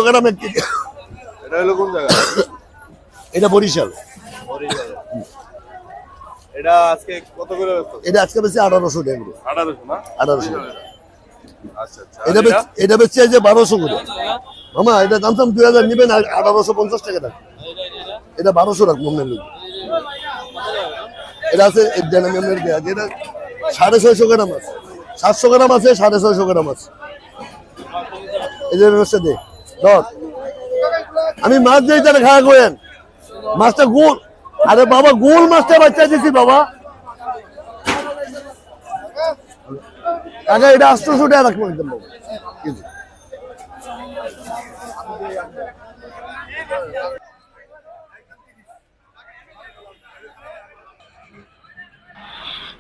গ্রাম এক কেজি। এটা হলো কোন জায়গা? এটা বরিশাল। এটা আজকে কত করে বেচছো? এটা আজকে বেশি 1800 টাকা। 1800 না? 1800। আচ্ছা আচ্ছা। এটা বেচছে যে 1200 করে। মামা এটা দাম 2000 নেবেন, 1850 টাকা দাম। এটা 1200 রাখ মনে নেই। এটা আছে এটা 650 গ্রাম আছে, 700 গ্রাম আছে, 650 গ্রাম আছে। এই যে ব্যবস্থা দে ধর, আমি মাছ দিই তাহলে খাওয়া করেন। মাছটা গোল, আরে বাবা গোল মাছটা বাচ্চা দিছি বাবা। কাকা এটা 800 টাকা রাখবো একদম বাবা।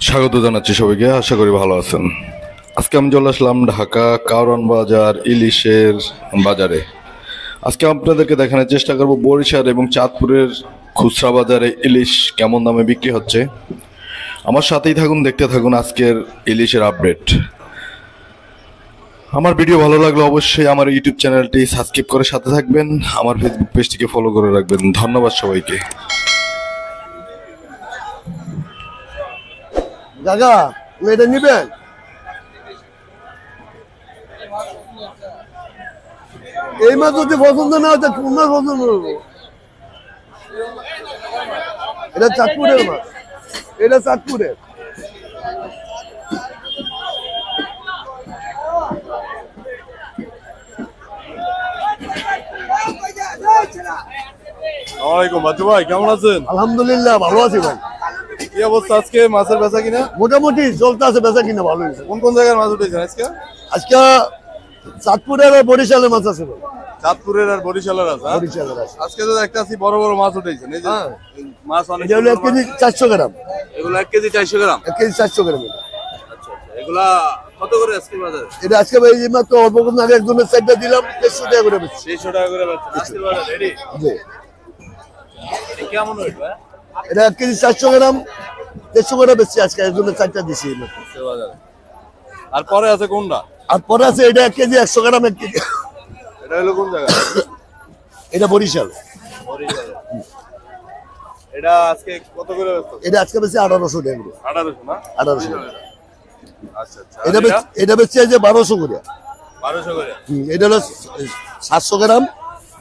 স্বাগত জানাচ্ছি সবাইকে, আশা করি ভালো আছেন। আজকে আমি চলে আসলাম ঢাকা কারওয়ান বাজার ইলিশের বাজারে। আজকে আপনাদেরকে দেখানোর চেষ্টা করব বরিশাল এবং চাঁদপুরের খুচরা বাজারে ইলিশ কেমন দামে বিক্রি হচ্ছে। আমার সাথেই থাকুন, দেখতে থাকুন আজকের ইলিশের আপডেট। আমার ভিডিও ভালো লাগলে অবশ্যই আমার ইউটিউব চ্যানেলটি সাবস্ক্রাইব করে সাথে থাকবেন, আমার ফেসবুক পেজটিকে ফলো করে রাখবেন। ধন্যবাদ সবাইকে। কাকা এটা নিবেন? এই মাছ যদি পছন্দ না হয় কোন মাছ পছন্দ করবো? এটা চাঁদপুরের মাছ, এটা চাঁদপুরের। আসসালামু বাচ্চু ভাই, কেমন আছেন? আলহামদুলিল্লাহ ভালো আছি ভাই। কি অবস্থা আজকে মাছের বেচা কিনা? মোটামুটি চলতে আছে বেচা কিনা ভালো হয়েছে। কোন কোন জায়গার মাছ উঠেছেন আজকে? আজকে চাঁদপুরের আর বরিশালের মাছ আছে ভাই। চাঁদপুরের আর বরিশালের আছে। বরিশালের আছে। আজকে তো একটা বড় বড় মাছ উঠেছেন, এই যে মাছ অনেক। এটা হলো 1 কেজি 400 গ্রাম। এগুলো 1 কেজি 400 গ্রাম। 1 কেজি 400 গ্রাম। আচ্ছা আচ্ছা। এগুলা কত করে আজকে বাজারে? এটা আজকে ভাই এই মাত্র অল্প কোন আগে একজনের সাইডটা দিলাম 150 টাকা করে বেচছি। 300 টাকা করে বেচছেন আজকে বাজারে। রেডি জি। এটা কেমন হইবে? এটা 1 কেজি 400 গ্রাম 150 করে বেচছি আজকে, একজনের চারটা দিছি আজকে বাজারে। আর পরে আছে কোনটা? আর পরে আছে এটা 1 কেজি 100 গ্রাম 1 কেজি। এটা হলো কোন জায়গা? এটা বরিশাল। বরিশালে। এটা আজকে কত করে বেচছো? এটা আজকে বেশি 1800 টাকা। 1800 না? 1800। আচ্ছা আচ্ছা। এটা বেচছে যে 1200 করে। 1200 করে। এটা হলো 700 গ্রাম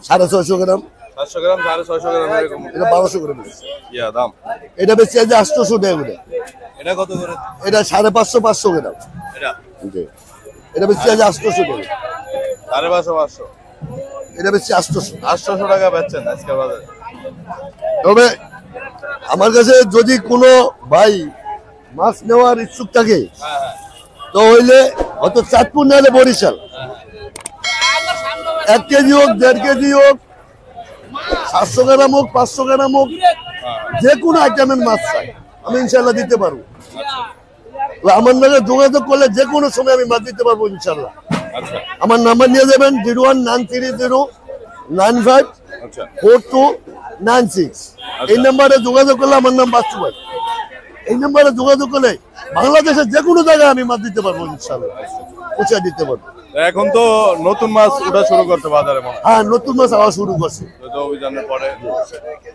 650 গ্রাম। 700 গ্রাম 650 গ্রাম এরকম। এটা 1200 করে বেচছে। ইয়া দাম। এটা বেচছে যে 800 টাকা করে। এটা কত করে? এটা 550 500 গ্রাম। এটা জি। এটা বেচছে যে 800 টাকা। 550 500। এটা বেচছে 800। 800 টাকা বেচছেন আজকে বাজারে। তবে আমার কাছে যদি কোনো ভাই মাছ নেওয়ার ইচ্ছুক থাকে তো হইলে হয়তো চাঁদপুর নাহলে বরিশাল, 1 কেজি হোক 1.5 কেজি হোক 700 গ্রাম হোক 500 গ্রাম হোক, যে কোনো আইটেমের মাছ চাই আমি ইনশাল্লাহ দিতে পারবো। আমার নামে যোগাযোগ করলে যে কোনো সময় আমি মাছ দিতে পারবো ইনশাল্লাহ। আমার নাম্বার নিয়ে যাবেন 01930954296। এই নাম্বারে যোগাযোগ করলে, আমার নাম বাচ্চু ভাই, এই নাম্বারে যোগাযোগ করলে বাংলাদেশের যে কোনো জায়গায় আমি মাছ দিতে পারবো ইনশাল্লাহ, পৌঁছে দিতে পারবো। এখন তো নতুন মাছ ওঠা শুরু করতে বাজারে মনে হয়। হ্যাঁ, নতুন মাছ আওয়া শুরু করছে। অভিযানের পরে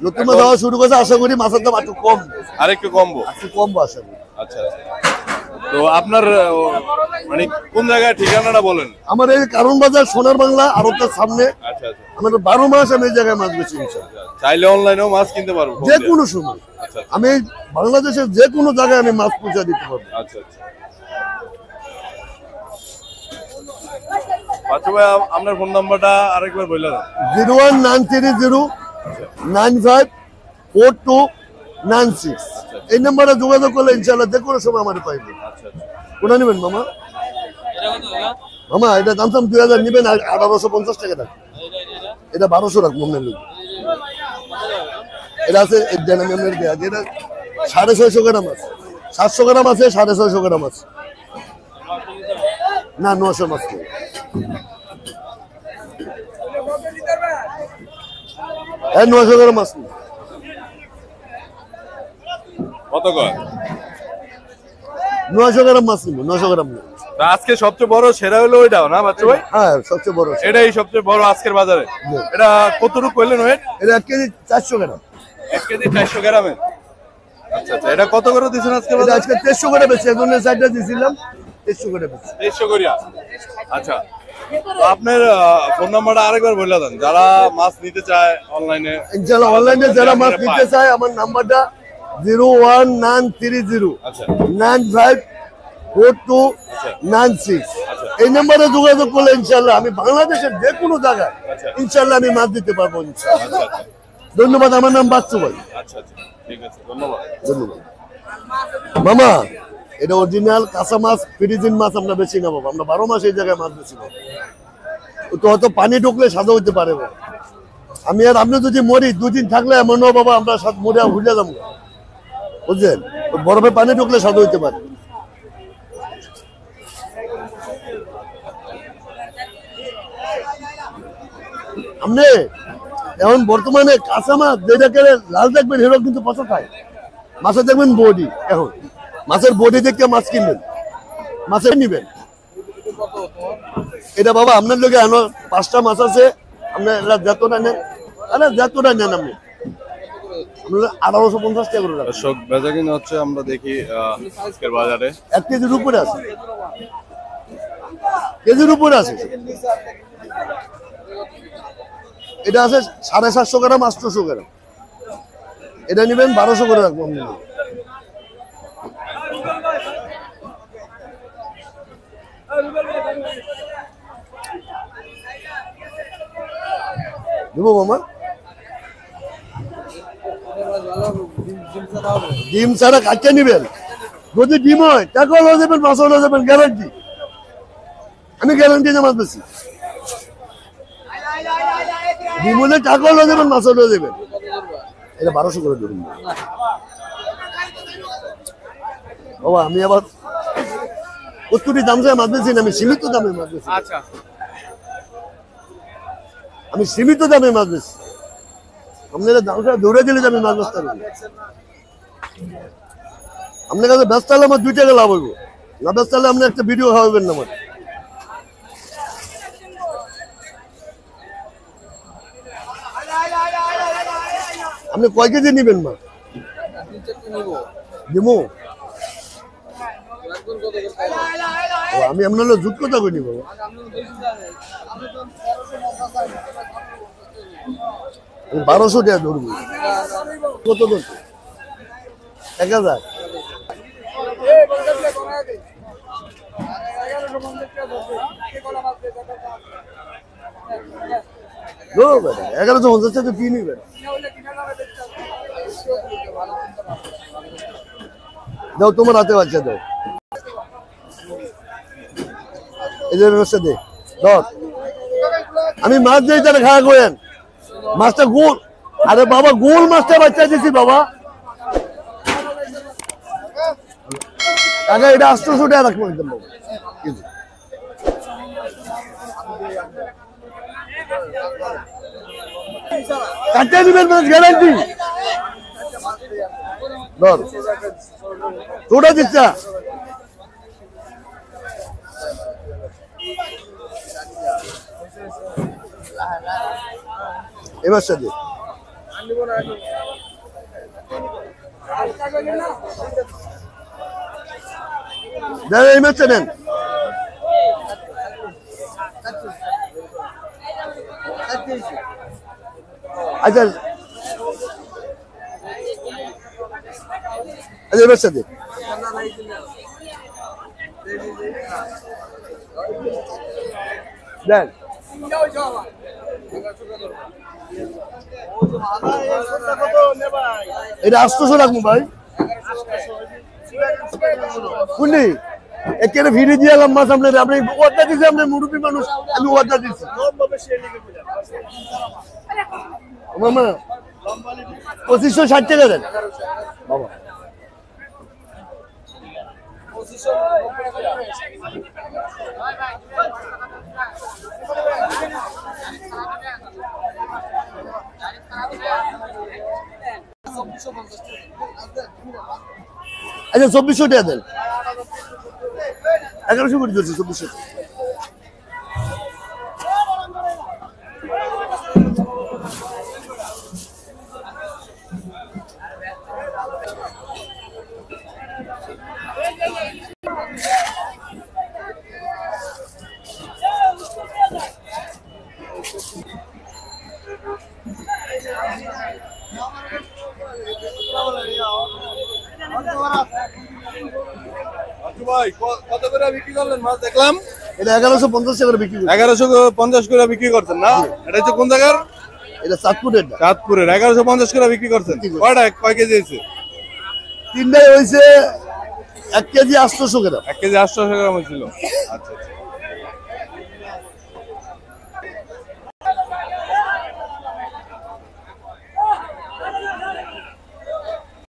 নতুন মাছ আওয়া শুরু করছে। আশা করি মাছের দাম একটু কম, আরেকটু কমবো। একটু কমবো আশা করি। আচ্ছা আচ্ছা। তো আপনার মানে কোন জায়গায় ঠিকানাটা বলেন? আমার এই কারওয়ান বাজার সোনার বাংলা আড়তের সামনে। আচ্ছা আচ্ছা। আমার 12 মাস আমি এই জায়গায় মাছ বেচি ইনশাল্লাহ। চাইলে অনলাইনেও মাছ কিনতে পারবো যে কোনো সময়। আচ্ছা আমি বাংলাদেশের যে কোনো জায়গায় আমি মাছ পৌঁছে দিতে পারবো। আচ্ছা আচ্ছা। বাচ্চু ভাই, আপনার ফোন নাম্বারটা আরেকবার বলে দেন। 01930954296। এই নাম্বারে যোগাযোগ করলে ইনশাল্লাহ যে কোনো সময় আমার পাইবে। আচ্ছা আচ্ছা। কোনটা নেবেন মামা? মামা এটা দাম 2000 নেবেন, 1850 টাকা দাম। এটা 1200 রাখ মনে নেই। এটা আছে এটা 650 গ্রাম আছে, 700 গ্রাম আছে, 650 গ্রাম আছে। না 900 মাছ নেই। হ্যাঁ 900 গ্রাম মাছ নেই। কত কয়? 900 গ্রাম মাছ নিব, 900 গ্রাম নেই। তো আজকে সবচেয়ে বড় সেরা হলো ওইটাও না বাচ্চা ভাই? হ্যাঁ সবচেয়ে বড় এটাই সবচেয়ে বড় আজকের বাজারে। এটা কতটুকু করলেন ওয়েট? এটা 1 কেজি 400 গ্রাম। 1 কেজি 400 গ্রামের। আচ্ছা আচ্ছা, এটা কত করে দিচ্ছেন আজকে এটা বাজারে? আজকে 1300 করে বেচছি, এখন সাইডটা দিছিলাম 1300 করে বেচছি। 1300 করিয়া। আচ্ছা, তো আপনার ফোন নাম্বারটা আরেকবার বলে দেন, যারা মাছ নিতে চায় অনলাইনে। ইনশাআল্লাহ অনলাইনে যারা মাছ নিতে চায় আমার নাম্বারটা 01930 আচ্ছা 954296। এই নাম্বারে যোগাযোগ করলে ইনশাআল্লাহ আমি বাংলাদেশের যে কোনো জায়গায় ইনশাআল্লাহ আমি মাছ দিতে পারবো ইনশাআল্লাহ। আচ্ছা আচ্ছা ধন্যবাদ। আমার নাম বাচ্চু ভাই। আচ্ছা আচ্ছা, ঠিক আছে, ধন্যবাদ। ধন্যবাদ মামা। এটা অরিজিনাল কাঁচা মাছ, ফ্রিজিং মাছ আমরা বেশি না বাবা, আমরা 12 মাস এই জায়গায় মাছ বেশি না। তো হয়তো পানি ঢুকলে সাদা হইতে পারে বাবা। আমি আর আপনি যদি মরি 2 দিন থাকলে এমনও বাবা আমরা মরে ভুলে যাবো, বুঝলেন? বরফে পানি ঢুকলে সাদা হইতে পারে। আপনি এখন বর্তমানে কাঁচা মাছ যেটাকে লাল দেখবেন হেরো কিন্তু পচা খায়। মাছের দেখবেন বডি, এখন মাছের বডি দেখে মাছ কিনবেন, মাছের নিবেন। এটা বাবা আপনার লোকে আনো 5টা মাছ আছে, আপনার যতটা নেন, আরে যতটা নেন আপনি 1850 টাকা করে রাখবেন। দর্শক বেচা কিনা হচ্ছে, আমরা দেখি আজকের বাজারে 1 কেজির উপরে আছে, কেজির উপরে আছে। এটা আছে 750 গ্রাম, 800 গ্রাম। এটা নেবেন 1200 করে রাখবো আপনি। দেবো মামা? ডিম ছাড়া কাটতে নিবেন, যদি ডিম হয় টাকা হয়ে যাবেন, মাছ হয়ে যাবেন, গ্যারান্টি। আমি গ্যারান্টি দিয়ে মাছ বেশি। ডিম হলে টাকা হয়ে যাবেন, মাছ হয়ে যাবেন। এটা 1200 করে ধরুন বাবা। আমি আবার কতটি দাম চাই মাছ বেশি না, আমি সীমিত দামে মাছ বেশি। আচ্ছা, আমি সীমিত দামে মাছ বেশি। আপনারা দামটা ধরে দিলে আমি মাছ বেচতে পারবো। আপনার কাছে ব্যস্ত হলে আমার 2 টাকা লাভ হইব, না ব্যস্ত হলে আপনি একটা ভিডিও খাওয়াবেন না আমার। আপনি কয় কেজি নিবেন মাছ? দিব আমি আপনার জুট কথা কই নিব। 1200 টাকা ধরবো। কত ধরছো? 1000। নো বেটা 1150 টাকা কি নিবেন? দাও তোমার হাতে বাচ্চা দাও, এই যে ব্যবস্থা দে ধর। আমি মাছ দিই তাহলে খাওয়া করেন, মাছটা গোল। আরে বাবা গোল মাছটা বাচ্চা দিছি বাবা। কাকা এটা 800 টাকা রাখবো একদম বাবা। কাটতে দিবেন মাছ গ্যারান্টি। ধর তোটা দিচ্ছা এবার সাথে এই মাছটা নেন। আচ্ছা এবার সাথে দেন। এটা 800 রাখবো ভাই। শুনলি একেবারে ফিরে দিয়ে এলাম মাছ। আপনি অর্ডার দিচ্ছি, আপনি মুরব্বী মানুষ, আমি অর্ডার দিচ্ছি মামা। 2560 টাকা দেন বাবা। আচ্ছা 2400 টাকা দেন। 1100 করে দিয়েছি 2400। আচ্ছা ভাই কত করে বিক্রি করলেন মাছ দেখলাম? এটা 1150 টাকা করে বিক্রি করি। 1150 করে বিক্রি করছেন না? এটা হচ্ছে কোন জায়গার? এটা চাঁদপুরের না। চাঁদপুরের 1150 করে বিক্রি করছেন। কয়টা কয় কেজি হয়েছে? তিনটাই হয়েছে 1 কেজি 800 গ্রাম। 1 কেজি 800 গ্রাম হয়েছিল। আচ্ছা আচ্ছা।